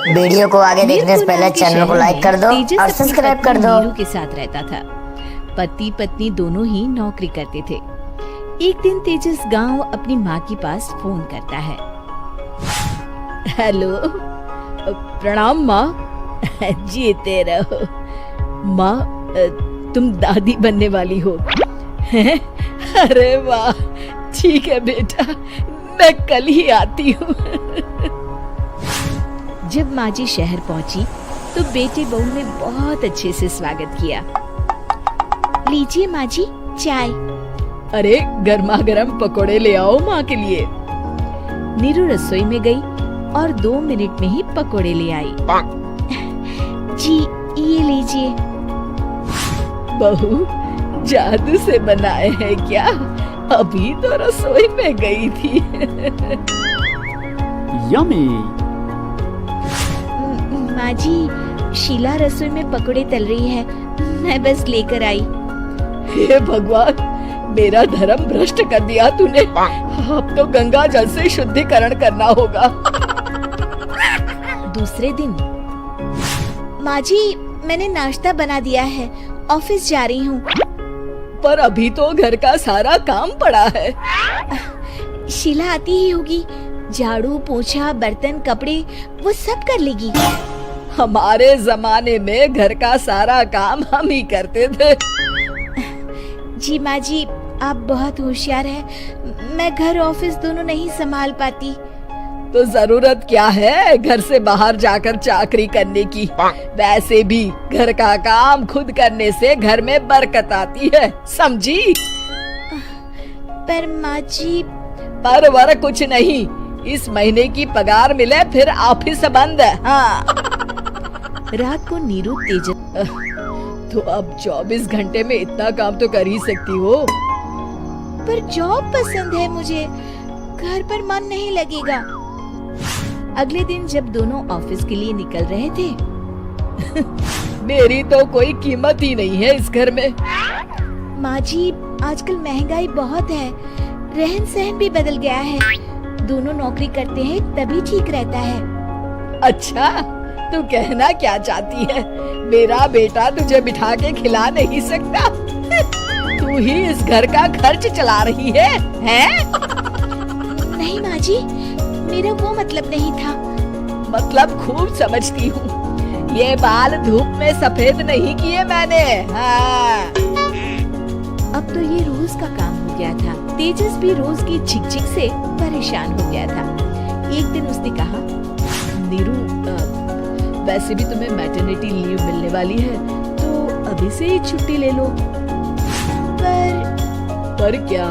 Video को आगे देखने से पहले चैनल को लाइक कर दो और सब्सक्राइब कर दो। नीरू के साथ रहता था। पति पत्नी दोनों ही नौकरी करते थे। एक दिन तेजस गांव अपनी माँ के पास फोन करता है। हेलो, प्रणाम माँ। जीते रहो माँ, तुम दादी बनने वाली हो। अरे वाह, ठीक है बेटा, मैं कल ही आती हूँ। जब माँ जी शहर पहुंची तो बेटे बहू ने बहुत अच्छे से स्वागत किया। लीजिए माँ जी चाय। अरे गर्मा गर्म पकोड़े ले आओ माँ के लिए। नीरू रसोई में गई और 2 मिनट में ही पकोड़े ले आई। जी ये लीजिए। बहू जादू से बनाए हैं क्या? अभी तो रसोई में गई थी। यम्मी। माँ जी शीला रसोई में पकोड़े तल रही है, मैं बस लेकर आई। हे भगवान, मेरा धर्म भ्रष्ट कर दिया तूने। अब तो गंगा जल से शुद्धिकरण करना होगा। दूसरे दिन, माँ जी मैंने नाश्ता बना दिया है, ऑफिस जा रही हूँ। पर अभी तो घर का सारा काम पड़ा है। शीला आती ही होगी, झाड़ू पोछा बर्तन कपड़े वो सब कर लेगी। हमारे जमाने में घर का सारा काम हम ही करते थे। जी माँ जी आप बहुत होशियार हैं, मैं घर ऑफिस दोनों नहीं संभाल पाती। तो जरूरत क्या है घर से बाहर जाकर चाकरी करने की? वैसे भी घर का काम खुद करने से घर में बरकत आती है, समझी? पर माँ जी। पर वर कुछ नहीं, इस महीने की पगार मिले फिर ऑफिस बंद। हाँ। रात को नीरू तेजस, तो अब 24 घंटे में इतना काम तो कर ही सकती हो। पर जॉब पसंद है मुझे, घर पर मन नहीं लगेगा। अगले दिन जब दोनों ऑफिस के लिए निकल रहे थे, मेरी तो कोई कीमत ही नहीं है इस घर में। माँ जी आजकल महंगाई बहुत है, रहन सहन भी बदल गया है। दोनों नौकरी करते हैं तभी ठीक रहता है। अच्छा, तू कहना क्या चाहती है? मेरा बेटा तुझे बिठा के खिला नहीं सकता? तू ही इस घर का खर्च चला रही है, हैं? नहीं माँ जी, मेरा वो मतलब नहीं था। मतलब खूब समझती हूँ, ये बाल धूप में सफेद नहीं किए मैंने। हाँ। अब तो ये रोज का काम हो गया था। तेजस भी रोज की झिकझिक से परेशान हो गया था। एक दिन उसने कहा, नीरू वैसे भी तुम्हें मैटरनिटी लीव मिलने वाली है, तो अभी से ही छुट्टी ले लो। पर क्या,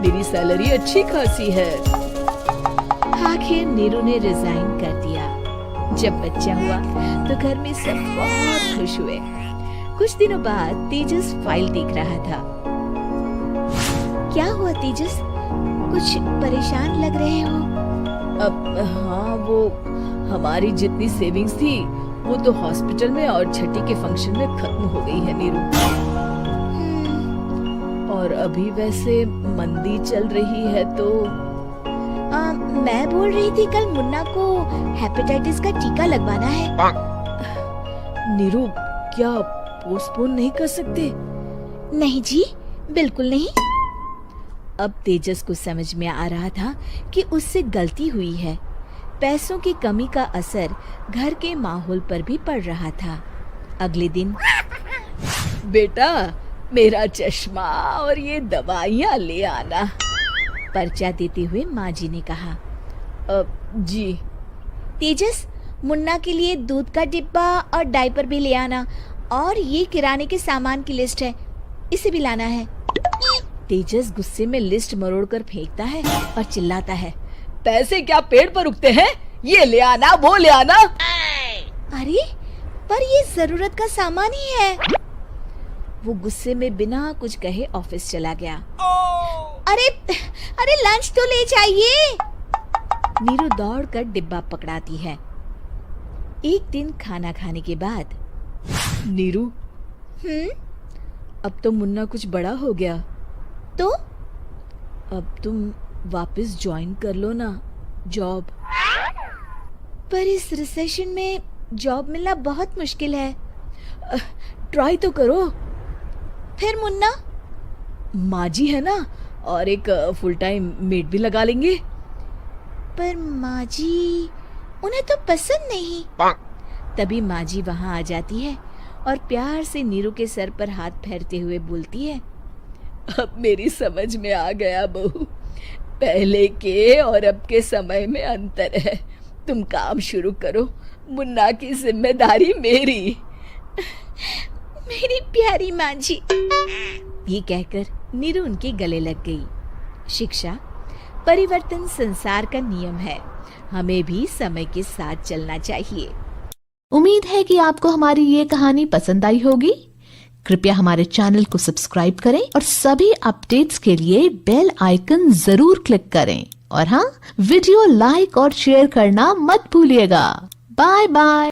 मेरी सैलरी अच्छी खासी है। आखिर नीरू ने रिजाइन कर दिया। जब बच्चा हुआ तो घर में सब बहुत खुश हुए। कुछ दिनों बाद तेजस फाइल देख रहा था। क्या हुआ तेजस, कुछ परेशान लग रहे हो? अब हाँ, वो हमारी जितनी सेविंग्स थी वो तो हॉस्पिटल में और छठी के फंक्शन में खत्म हो गई है नीरू। और अभी वैसे मंदी चल रही है तो मैं बोल रही थी कल मुन्ना को हेपेटाइटिस का टीका लगवाना है। नीरू क्या पोस्टपोन नहीं कर सकते? नहीं जी, बिल्कुल नहीं। अब तेजस को समझ में आ रहा था कि उससे गलती हुई है। पैसों की कमी का असर घर के माहौल पर भी पड़ रहा था। अगले दिन, बेटा मेरा चश्मा और ये दवाइयाँ ले आना, पर्चा देते हुए माँ जी ने कहा। जी। तेजस मुन्ना के लिए दूध का डिब्बा और डायपर भी ले आना, और ये किराने के सामान की लिस्ट है, इसे भी लाना है। तेजस गुस्से में लिस्ट मरोड़कर फेंकता है और चिल्लाता है, पैसे क्या पेड़ पर उगते हैं? ये ले आना, वो ले आना। अरे पर ये जरूरत का सामान ही है। वो गुस्से में बिना कुछ कहे ऑफिस चला गया। अरे लंच तो ले जाइए। नीरू दौड़कर डिब्बा पकड़ाती है। एक दिन खाना खाने के बाद, नीरू अब तो मुन्ना कुछ बड़ा हो गया, तो अब तुम वापस ज्वाइन कर लो ना जॉब। पर इस रिसेशन में जॉब मिलना बहुत मुश्किल है। ट्राई तो करो। फिर मुन्ना? माँ जी है ना, और एक फुल टाइम मेड भी लगा लेंगे। पर माँ जी, उन्हें तो पसंद नहीं। तभी माँ जी वहाँ आ जाती है और प्यार से नीरू के सर पर हाथ फेरते हुए बोलती है, अब मेरी समझ में आ गया बहू, पहले के और अब के समय में अंतर है। तुम काम शुरू करो, मुन्ना की जिम्मेदारी मेरी। मेरी प्यारी माँ जी। ये कहकर नीरू उनके गले लग गई। शिक्षा, परिवर्तन संसार का नियम है, हमें भी समय के साथ चलना चाहिए। उम्मीद है कि आपको हमारी ये कहानी पसंद आई होगी। कृपया हमारे चैनल को सब्सक्राइब करें और सभी अपडेट्स के लिए बेल आइकन जरूर क्लिक करें। और हाँ, वीडियो लाइक और शेयर करना मत भूलिएगा। Bye bye.